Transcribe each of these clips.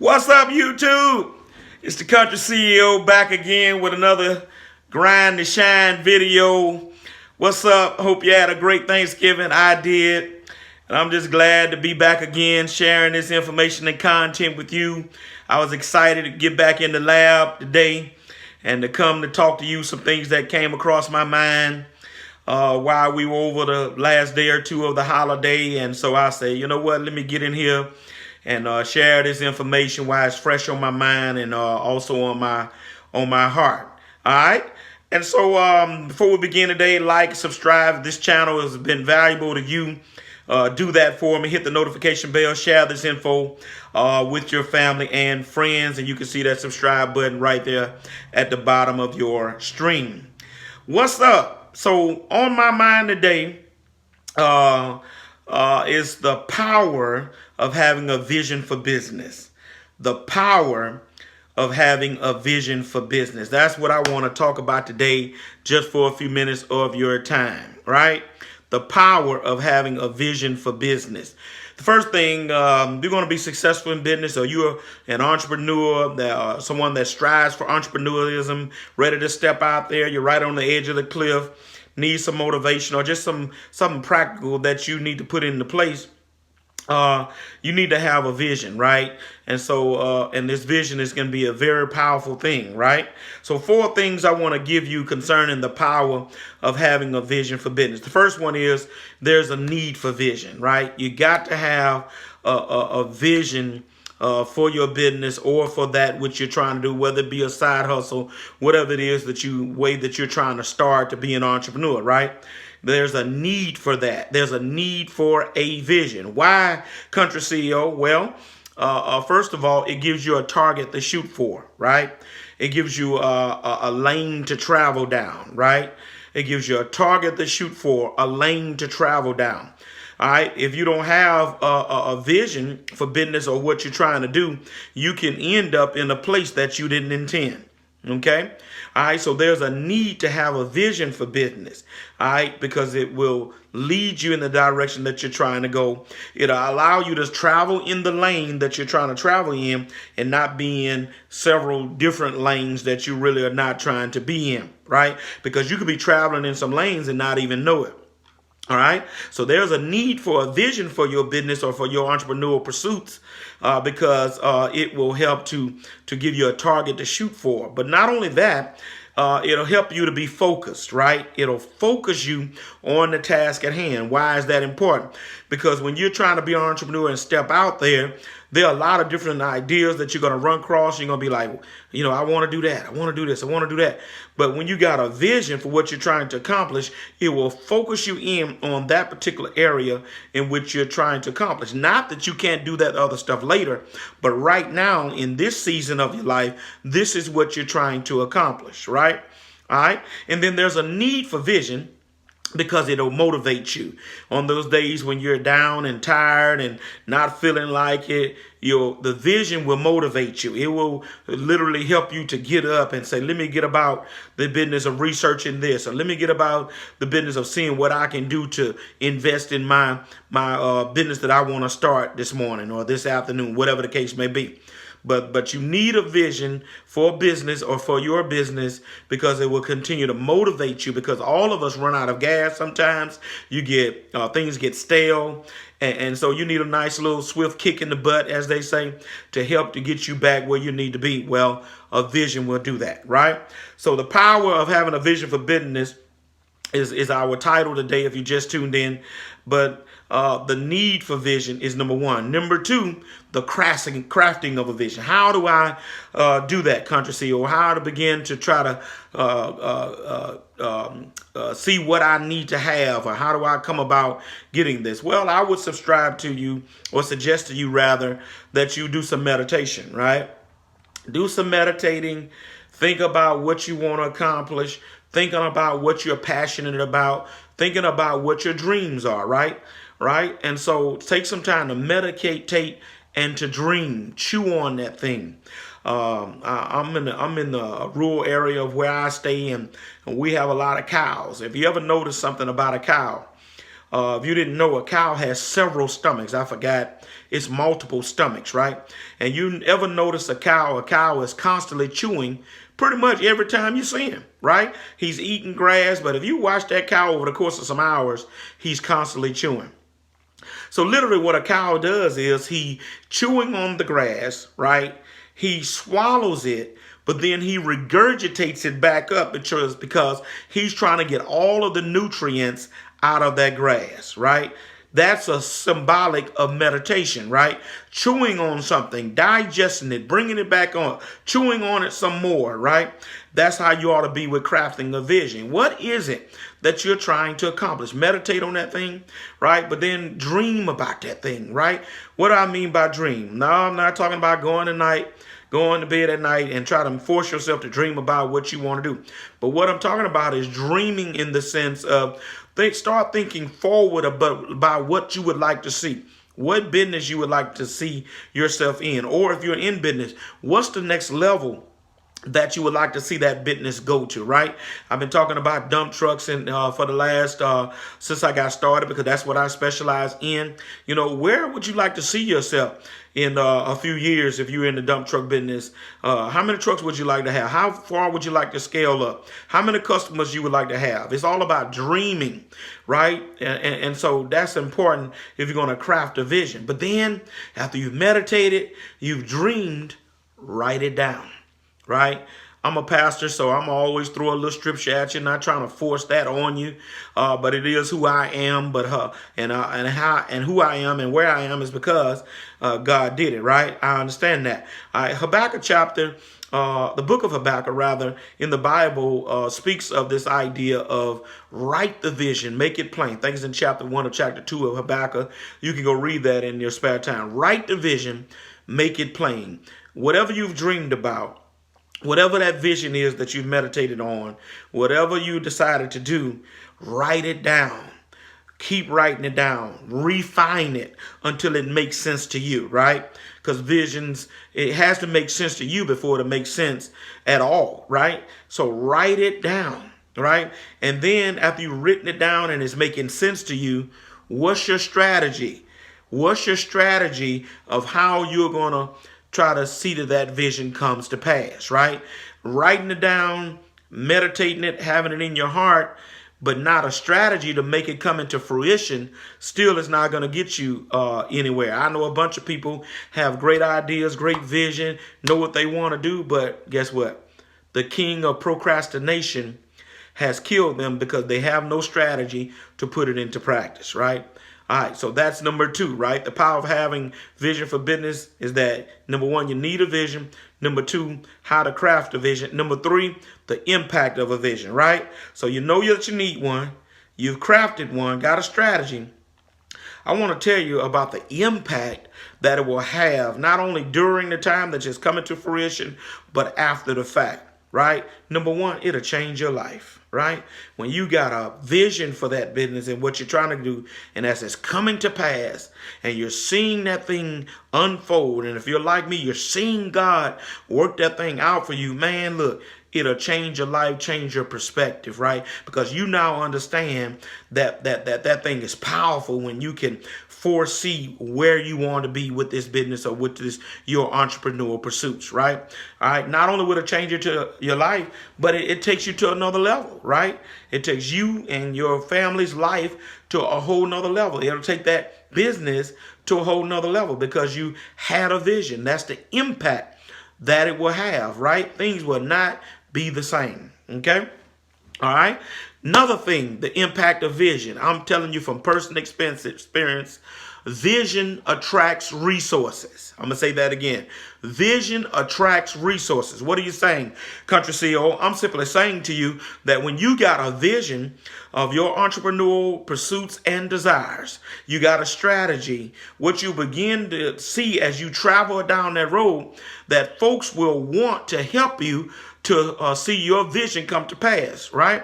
What's up, YouTube? It's the Country CEO back again with another Grind to Shine video. What's up? Hope you had a great Thanksgiving. I did. And I'm just glad to be back again sharing this information and content with you. I was excited to get back in the lab today and to come to talk to you some things that came across my mind while we were over the last day or two of the holiday. And so I say, you know what, let me get in here and share this information while it's fresh on my mind and also on my heart. All right. And so before we begin today, like, subscribe. If this channel has been valuable to you, do that for me. Hit the notification bell. Share this info with your family and friends. And you can see that subscribe button right there at the bottom of your stream. What's up? So on my mind today is the power of having a vision for business. The power of having a vision for business. That's what I want to talk about today, just for a few minutes of your time, right? The power of having a vision for business. The first thing, you're going to be successful in business, or you're an entrepreneur, someone that strives for entrepreneurialism, ready to step out there. You're right on the edge of the cliff, need some motivation or just something practical that you need to put into place. You need to have a vision, right? And so, and this vision is going to be a very powerful thing, right? So 4 things I want to give you concerning the power of having a vision for business. The first one is there's a need for vision, right? You got to have a vision for your business or for that which you're trying to do, whether it be a side hustle, whatever it is that you're trying to start to be an entrepreneur, right? There's a need for that. There's a need for a vision. Why, Country CEO? Well, first of all, it gives you a target to shoot for, right? It gives you a lane to travel down, right? It gives you a target to shoot for, a lane to travel down. All right. If you don't have a vision for business or what you're trying to do, you can end up in a place that you didn't intend. Okay. All right. So there's a need to have a vision for business. All right. Because it will lead you in the direction that you're trying to go. It'll allow you to travel in the lane that you're trying to travel in and not be in several different lanes that you really are not trying to be in. Right. Because you could be traveling in some lanes and not even know it. All right. So there's a need for a vision for your business or for your entrepreneurial pursuits because it will help to give you a target to shoot for. But not only that, it'll help you to be focused, right? It'll focus you on the task at hand. Why is that important? Because when you're trying to be an entrepreneur and step out there are a lot of different ideas that you're going to run across. You're going to be like, you know, I want to do that. I want to do this. I want to do that. But when you got a vision for what you're trying to accomplish, it will focus you in on that particular area in which you're trying to accomplish. Not that you can't do that other stuff later, but right now in this season of your life, this is what you're trying to accomplish, right? All right. And then there's a need for vision, because it'll motivate you on those days when you're down and tired and not feeling like it. The vision will motivate you. It will literally help you to get up and say, let me get about the business of researching this, or let me get about the business of seeing what I can do to invest in my business that I want to start this morning or this afternoon, whatever the case may be. But you need a vision for business or for your business, because it will continue to motivate you, because all of us run out of gas sometimes. You get things get stale. And so you need a nice little swift kick in the butt, as they say, to help to get you back where you need to be. Well, a vision will do that, right? So the power of having a vision for business is our title today if you just tuned in. But the need for vision is number 1. Number 2, the crafting of a vision. How do I do that, Country CEO? How to begin to try to see what I need to have, or how do I come about getting this? Well, I would subscribe to you, or suggest to you rather, that you do some meditation, right? Do some meditating. Think about what you want to accomplish. Thinking about what you're passionate about. Thinking about what your dreams are, right? Right? And so take some time to meditate and to dream. Chew on that thing. I'm in the rural area of where I stay, and we have a lot of cows. If you ever notice something about a cow, If you didn't know, a cow has several stomachs. I forgot. It's multiple stomachs, right? And you ever notice a cow is constantly chewing pretty much every time you see him, right? He's eating grass, but if you watch that cow over the course of some hours, he's constantly chewing. So literally what a cow does is he chewing on the grass, right? He swallows it, but then he regurgitates it back up because he's trying to get all of the nutrients out of that grass, right? That's a symbolic of meditation, right? Chewing on something, digesting it, bringing it back on, chewing on it some more, right? That's how you ought to be with crafting a vision. What is it that you're trying to accomplish? Meditate on that thing, right? But then dream about that thing, right? What do I mean by dream? No, I'm not talking about going to bed at night and try to force yourself to dream about what you want to do. But what I'm talking about is dreaming in the sense of start thinking forward about what you would like to see. What business you would like to see yourself in. Or if you're in business, what's the next level that you would like to see that business go to, right? I've been talking about dump trucks and for the last since I got started, because that's what I specialize in. You know, where would you like to see yourself in a few years if you're in the dump truck business? How many trucks would you like to have? How far would you like to scale up? How many customers you would like to have? It's all about dreaming, right? And so that's important if you're going to craft a vision. But then after you've meditated, you've dreamed, write it down. Right? I'm a pastor, so I'm always throw a little scripture at you, not trying to force that on you. But it is who I am, and who I am and where I am is because God did it, right? I understand that. Habakkuk chapter, the book of Habakkuk, rather, in the Bible speaks of this idea of write the vision, make it plain. Things in chapter 1 or chapter 2 of Habakkuk. You can go read that in your spare time. Write the vision, make it plain. Whatever you've dreamed about, whatever that vision is that you've meditated on, whatever you decided to do, write it down. Keep writing it down. Refine it until it makes sense to you, right? Because visions, it has to make sense to you before it makes sense at all, right? So write it down, right? And then after you've written it down and it's making sense to you, what's your strategy? What's your strategy of how you're going to try to see that vision comes to pass, right? Writing it down, meditating it, having it in your heart, but not a strategy to make it come into fruition, still is not going to get you anywhere. I know a bunch of people have great ideas, great vision, know what they want to do, but guess what? The king of procrastination has killed them because they have no strategy to put it into practice, right? All right, so that's number 2, right? The power of having vision for business is that, number 1, you need a vision. Number 2, how to craft a vision. Number 3, the impact of a vision, right? So you know that you need one. You've crafted one, got a strategy. I want to tell you about the impact that it will have, not only during the time that it's coming to fruition, but after the fact, right? Number 1, it'll change your life. Right? When you got a vision for that business and what you're trying to do, and as it's coming to pass, and you're seeing that thing unfold, and if you're like me, you're seeing God work that thing out for you, man, look, it'll change your life, change your perspective, right? Because you now understand that thing is powerful when you can foresee where you want to be with this business or with your entrepreneurial pursuits, right? All right. Not only will it change your life, but it takes you to another level, right? It takes you and your family's life to a whole nother level. It'll take that business to a whole nother level because you had a vision. That's the impact that it will have, right? Things will not be the same. Okay. All right. Another thing, the impact of vision. I'm telling you from personal experience, vision attracts resources. I'm going to say that again. Vision attracts resources. What are you saying, Country CEO? I'm simply saying to you that when you got a vision of your entrepreneurial pursuits and desires, you got a strategy, what you begin to see as you travel down that road, that folks will want to help you to see your vision come to pass, right?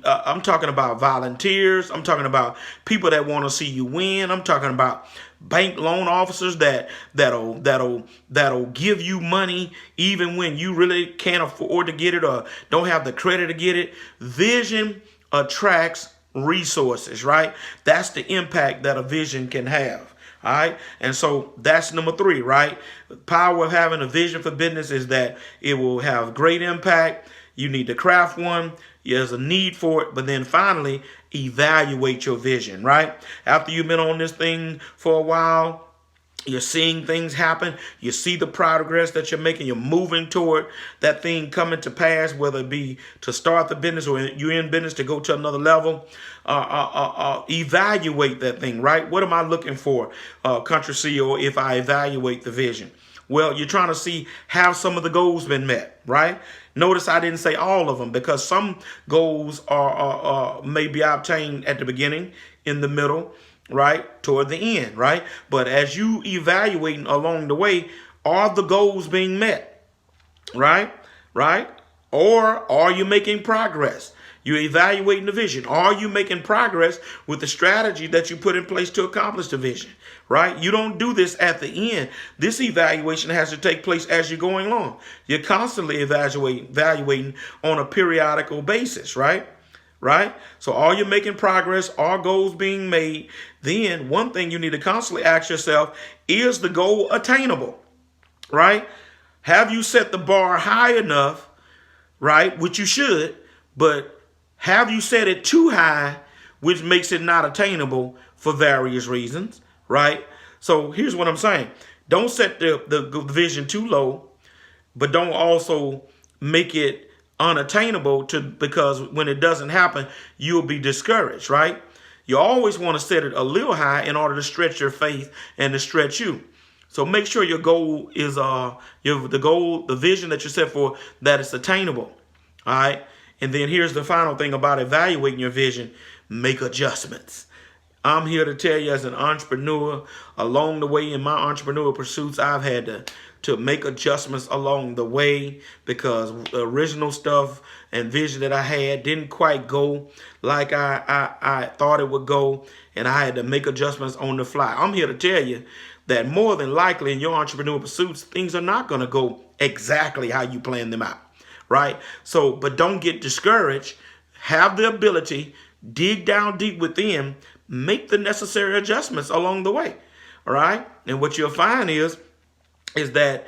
I'm talking about volunteers. I'm talking about people that want to see you win. I'm talking about bank loan officers that'll give you money even when you really can't afford to get it or don't have the credit to get it. Vision attracts resources, right? That's the impact that a vision can have. All right. And so that's number 3, right? The power of having a vision for business is that it will have great impact. You need to craft one. There's a need for it. But then finally, evaluate your vision, right? After you've been on this thing for a while, you're seeing things happen. You see the progress that you're making. You're moving toward that thing coming to pass, whether it be to start the business or you're in business to go to another level. Evaluate that thing, right? What am I looking for, country CEO, if I evaluate the vision? Well, you're trying to see have some of the goals been met, right? Notice I didn't say all of them because some goals are may be obtained at the beginning, in the middle, right, toward the end, right? But as you evaluating along the way, are the goals being met, right? Or are you making progress? You're evaluating the vision. Are you making progress with the strategy that you put in place to accomplish the vision, right? You don't do this at the end. This evaluation has to take place as you're going along. You're constantly evaluating on a periodical basis, right? So are you making progress? Are goals being made? Then one thing you need to constantly ask yourself, is the goal attainable, right? Have you set the bar high enough, right? Which you should, but have you set it too high, which makes it not attainable for various reasons, right? So here's what I'm saying. Don't set the vision too low, but don't also make it unattainable because when it doesn't happen, you'll be discouraged, right? You always want to set it a little high in order to stretch your faith and to stretch you. So make sure your goal is the vision that you set for, that it's attainable. All right. And then here's the final thing about evaluating your vision: make adjustments. I'm here to tell you, as an entrepreneur, along the way in my entrepreneurial pursuits, I've had to make adjustments along the way because the original stuff and vision that I had didn't quite go like I thought it would go, and I had to make adjustments on the fly. I'm here to tell you that more than likely in your entrepreneurial pursuits, things are not going to go exactly how you plan them out, right? So, but don't get discouraged. Have the ability, dig down deep within, make the necessary adjustments along the way, all right? And what you'll find is that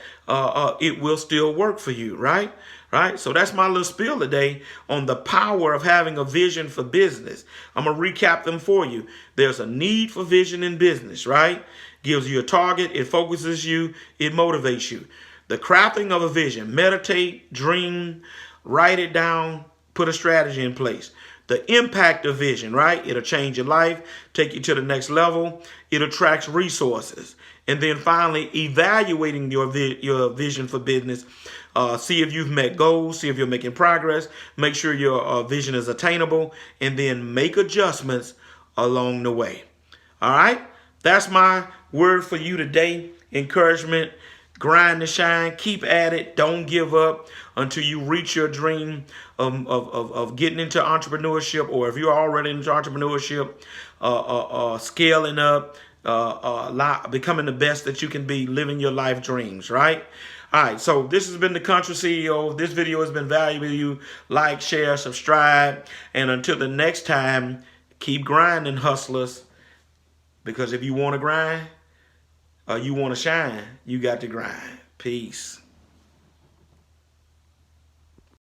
it will still work for you, right? So that's my little spiel today on the power of having a vision for business. I'm going to recap them for you. There's a need for vision in business, right? Gives you a target. It focuses you. It motivates you. The crafting of a vision: meditate, dream, write it down, put a strategy in place. The impact of vision, right? It'll change your life, take you to the next level. It attracts resources. And then finally, evaluating your vision for business. See if you've met goals, see if you're making progress, make sure your vision is attainable, and then make adjustments along the way. All right? That's my word for you today. Encouragement. Grind to shine. Keep at it. Don't give up until you reach your dream of getting into entrepreneurship, or if you're already into entrepreneurship, scaling up, becoming the best that you can be, living your life dreams, right? All right, so this has been the Country CEO. This video has been valuable to you. Like, share, subscribe, and until the next time, keep grinding, hustlers, because if you want to grind, you want to shine, you got to grind. Peace.